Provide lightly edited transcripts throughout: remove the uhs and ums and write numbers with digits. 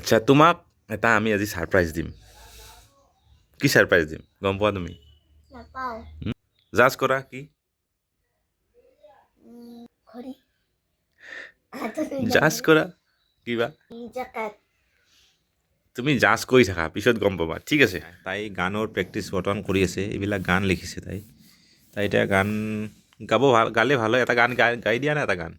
আচ্ছা তোমাক এটা আমি আজি সাৰপ্ৰাইজ দিম কি সাৰপ্ৰাইজ দিম গম পোৱা তুমি নাপাওঁ জাজ কৰা কি ঘড়ী জাজ কৰা কিবা জেকেট তুমি জাজ কৰি থাকা পিছত গম পাবা ঠিক আছে তাই গানৰ প্ৰেক্টিচ বৰ্তমান কৰি আছে এইবিলাক গান লিখিছে তাই এতিয়া গান গাব ভাল গালে ভাল হয় এটা গান গাই দিয়া না এটা গান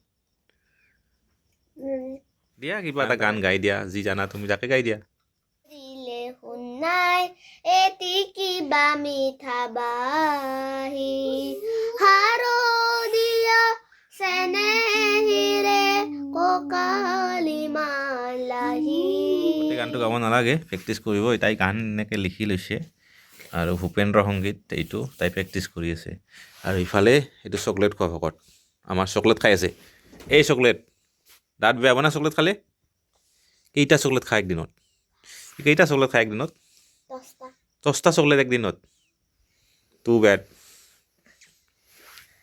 দিয়া কিবা এটা গান গাই দিয়া যি জানা তুমি তাকে গাই দিয়া দিলে শুনাই এটি কিবা মিঠা বাহি হাৰদিয়া চেনেহিৰে ককালি মালাহি গোটেই গানটো গাব নালাগে প্ৰেক্টিচ কৰিব তাই গান এনেকৈ লিখি লৈছে আৰু ভূপেন্দ্ৰ সংগীত এইটো তাই প্ৰেক্টিচ কৰি আছে আৰু ইফালে এইটো চকলেট খোৱা ভকত আমাৰ চকলেট খাই আছে এই চকলেট দাঁত বেয়া বনা চকলেট খালে কেইটা চকলেট খায় একদিনত কেইটা চকলেট খায় একদিনত 10টা চকলেট একদিনত টু বেড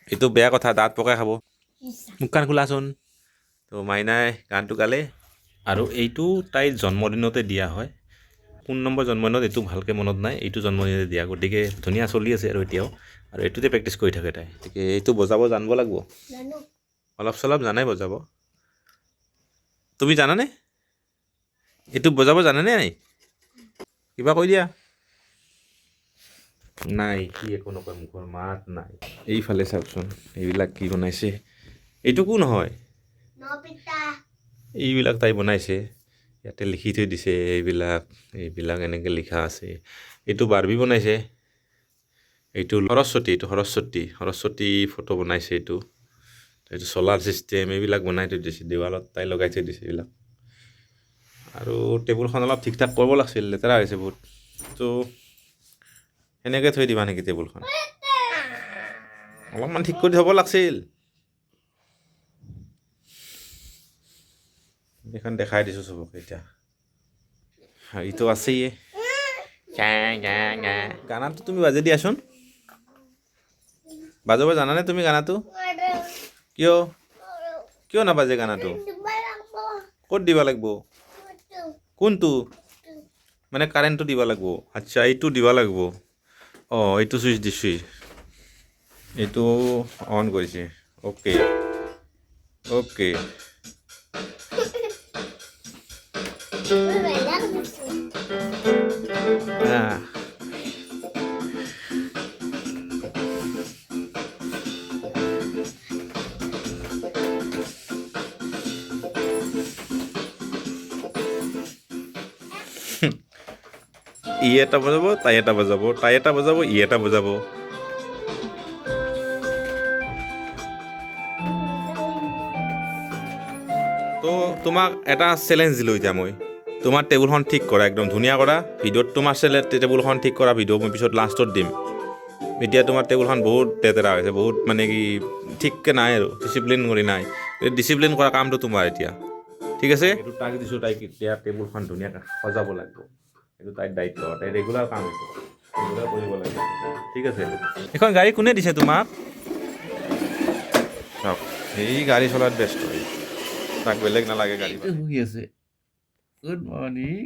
এইটো বেয়া কথা দাঁত পকাই খাব মুখখন খোলাচোন তো মাইনাই গানটো গালে আৰু এইটো তাইৰ জন্মদিনতে দিয়া হয় কোন নম্বৰ জন্মদিনত এইটো ভালকৈ মনত নাই এইটো জন্মদিনতে দিয়া গতিকে ধুনীয়া চলি আছে আৰু এতিয়াও আৰু এইটোতে প্ৰেক্টিচ কৰি থাকে তাই গতিকে এইটো বজাব জানিব লাগিব অলপ চলপ জানাই বজাব তুমি জানানে এইটো বজাব জানানে নাই কিবা কৈ দিয়া নাই কি একো নকয় মুখৰ মাত নাই এইফালে চাওকচোন এইবিলাক কি বনাইছে এইটো কোন হয় এইবিলাক তাই বনাইছে ইয়াতে লিখি থৈ দিছে এইবিলাক এনেকৈ লিখা আছে এইটো বাৰ্বি বনাইছে এইটো সৰস্বতী ফটো বনাইছে এইটো চলাৰ ছিষ্টেম এইবিলাক বনাই থৈ দিছে দেৱালত তাই লগাই থৈ দিছে এইবিলাক আৰু টেবুলখন অলপ ঠিক ঠাক কৰিব লাগিছিল লেতেৰা হৈছে বহুত তো সেনেকৈ থৈ দিবা নেকি টেবুলখন অলপমান ঠিক কৰি থ'ব লাগিছিল এইখন দেখাই দিছোঁ চবকে এতিয়া এইটো আছেই গানাটো তুমি বাজে দিয়াচোন বাজাব জানানে তুমি গানাটো কিয় নাবাজে গানাটো ক'ত দিব লাগিব কোনটো মানে কাৰেণ্টটো দিব লাগিব আচ্ছা এইটো দিব লাগিব অঁ এইটো চুইচ দিছোঁ এইটো অন কৰিছে অ'কে ই এটা বজাব তাই এটা বজাব তাই এটা বজাব ই এটা বজাব তো তোমাক এটা চেলেঞ্জ দিলোঁ এতিয়া মই তোমাৰ টেবুলখন ঠিক কৰা একদম ধুনীয়া কৰা ভিডিঅ'ত তোমাৰ টেবুলখন ঠিক কৰা ভিডিঅ' মই পিছত লাষ্টত দিম এতিয়া তোমাৰ টেবুলখন বহুত লেতেৰা হৈছে বহুত মানে কি ঠিককৈ নাই আৰু ডিচিপ্লিন কৰি নাই ডিচিপ্লিন কৰা কামটো তোমাৰ এতিয়া ঠিক আছে এইটো তাক দিছোঁ তাইক এতিয়া টেবুলখন ধুনীয়াকৈ সজাব লাগিব এইটো তাইৰ দায়িত্ব তাই ৰেগুলাৰ কাম এইটো ৰেগুলাৰ কৰিব লাগিব ঠিক আছে এখন গাড়ী কোনে দিছে তোমাক চাওক সেই গাড়ী চলাত ব্যস্ত তাক বেলেগ নালাগে গাড়ী শুই আছে গুড মৰ্ণিং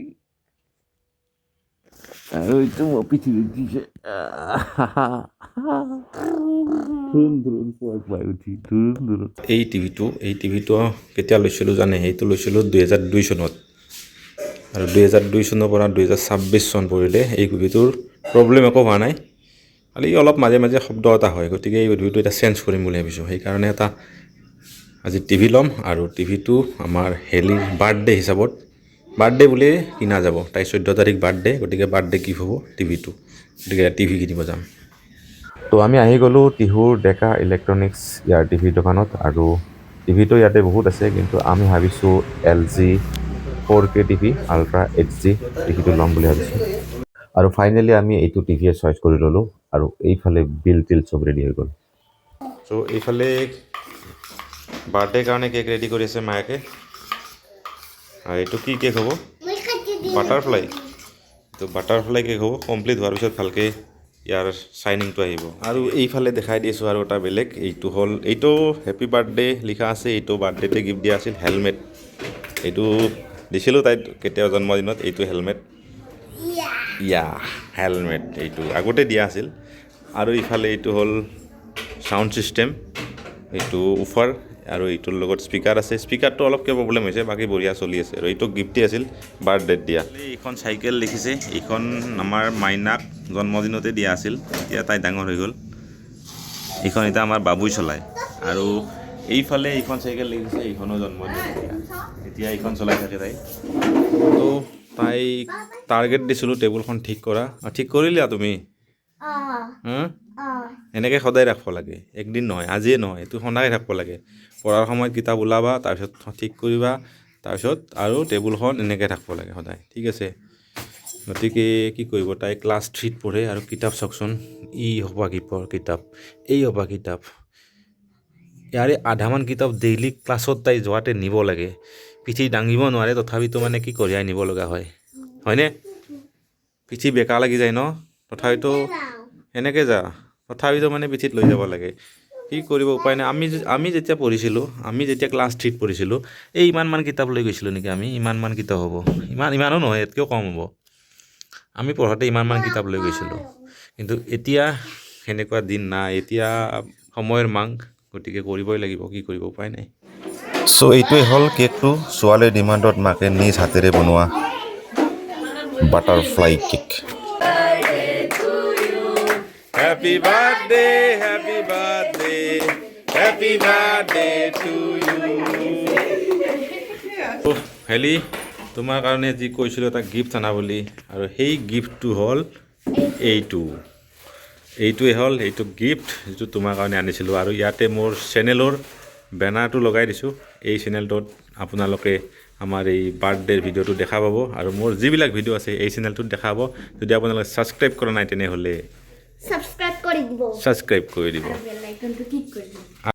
আৰু এইটো পৃথিৱীত দিছে এই টিভিটো কেতিয়া লৈছিলোঁ জানে সেইটো লৈছিলোঁ 2002 চনত আৰু 2002 চনৰ পৰা 2026 চন পৰিলে এই টিভিটোৰ প্ৰব্লেম একো হোৱা নাই খালি অলপ মাজে মাজে শব্দ এটা হয় গতিকে এই টিভিটো এতিয়া চেঞ্জ কৰিম বুলি ভাবিছোঁ সেইকাৰণে এটা আজি টিভি ল'ম আৰু টিভিটো আমাৰ হেলিৰ বাৰ্থডে হিচাপত বাৰ্থডে বুলিয়ে কিনা যাব তাই 14 তাৰিখ বাৰ্থডে গতিকে বাৰ্থডে গিফ্ট হ'ব টিভিটো গতিকে টিভি কিনিব যাম তো আমি আহি গ'লোঁ টিহুৰ ডেকা ইলেক্ট্ৰনিক্স ইয়াৰ টিভিৰ দোকানত আৰু টিভিটো ইয়াতে বহুত আছে কিন্তু আমি ভাবিছোঁ LG 4K TV ultra HD টিভিটো ল'ম বুলি ভাবিছোঁ আৰু ফাইনেলি আমি এইটো টিভিয়ে চইচ কৰি ল'লোঁ আৰু এইফালে বিল টিল চব ৰেডি হৈ গ'ল চ' এইফালে বাৰ্থডে কাৰণে কেক ৰেডি কৰি আছে মায়াকে আৰু এইটো কি কেক হ'ব বাটাৰফ্লাই তো বাটাৰফ্লাই কেক হ'ব কমপ্লিট হোৱাৰ পিছত ভালকৈ ইয়াৰ চাইনিংটো আহিব আৰু এইফালে দেখাই দিছোঁ আৰু এটা বেলেগ এইটো হ'ল এইটো হেপী বাৰ্থডে লিখা আছে এইটো বাৰ্থডেতে গিফ্ট দিয়া আছিল হেলমেট এইটো দিছিলোঁ তাইক কেতিয়াও জন্মদিনত এইটো হেলমেট ইয়া হেলমেট এইটো আগতে দিয়া আছিল আৰু ইফালে এইটো হ'ল ছাউণ্ড ছিষ্টেম এইটো উফাৰ আৰু এইটোৰ লগত স্পীকাৰ আছে স্পীকাৰটো অলপ কিয় প্ৰব্লেম হৈছে বাকী বঢ়িয়া চলি আছে আৰু এইটো গিফ্টেই আছিল বাৰ্থডেত দিয়া এইখন চাইকেল দেখিছে এইখন আমাৰ মাইনাক জন্মদিনতে দিয়া আছিল এতিয়া তাই ডাঙৰ হৈ গ'ল এইখন এতিয়া আমাৰ বাবুই চলায় আৰু এইফালে এইখন চাইকেল দেখিছে এইখনো জন্মদিনত দিয়া এতিয়া এইখন চলাই থাকে তাই তো তাইক টাৰ্গেট দিছিলোঁ টেবুলখন ঠিক কৰা ঠিক কৰিলা তুমি এনেকৈ সদায় ৰাখিব লাগে একদিন নহয় আজিয়ে নহয় এইটো সদায় ৰাখিব লাগে পঢ়াৰ সময়ত কিতাপ ওলাবা তাৰপিছত ঠিক কৰিবা তাৰপিছত আৰু টেবুলখন এনেকৈ ৰাখিব লাগে সদায় ঠিক আছে গতিকে কি কৰিব তাই ক্লাছ 3ত পঢ়ে আৰু কিতাপ চাওকচোন ই হ'বা কিতাপ এই হ'বা কিতাপ ইয়াৰে আধামান কিতাপ ডেইলি ক্লাছত তাই যোৱাতে নিব লাগে পিঠি দাঙিব নোৱাৰে তথাপিতো মানে কি কঢ়িয়াই নিব লগা হয় হয়নে পিঠি বেকা লাগি যায় ন তথাপিতো এনেকৈ যা তথাপিতো মানে পিঠিত লৈ যাব লাগে কি কৰিব উপায় নাই আমি যেতিয়া পঢ়িছিলোঁ আমি যেতিয়া ক্লাছ 3ত পঢ়িছিলোঁ এই ইমানমান কিতাপ লৈ গৈছিলোঁ নেকি আমি ইমানমান কিতাপ হ'ব ইমানো নহয় ইয়াতকৈও কম হ'ব আমি পঢ়োঁতে ইমানমান কিতাপ লৈ গৈছিলোঁ কিন্তু এতিয়া সেনেকুৱা দিন নাই এতিয়া সময়ৰ মাং গতিকে কৰিবই লাগিব কি কৰিব উপায় নাই চ' এইটোৱে হ'ল কেকটো ছোৱালীৰ ডিমাণ্ডত মাকে নিজ হাতেৰে বনোৱা butterfly cake Happy birthday, happy birthday, happy birthday to you. হেলি তোমাৰ কাৰণে যি কৈছিলোঁ এটা গিফ্ট আনা বুলি আৰু সেই গিফ্টটো হ'ল এইটোৱে হ'ল এইটো গিফ্ট যিটো তোমাৰ কাৰণে আনিছিলোঁ আৰু ইয়াতে মোৰ চেনেলৰ বেনাৰটো লগাই দিছোঁ এই চেনেলটোত আপোনালোকে আমাৰ এই বাৰ্থডেৰ ভিডিঅ'টো দেখা পাব আৰু মোৰ যিবিলাক ভিডিঅ' আছে এই চেনেলটোত দেখা পাব যদি আপোনালোকে ছাবস্ক্ৰাইব কৰা নাই তেনেহ'লে সাবস্ক্ৰাইব কৰে দিব ছাবস্ক্ৰাইব কৰি দিব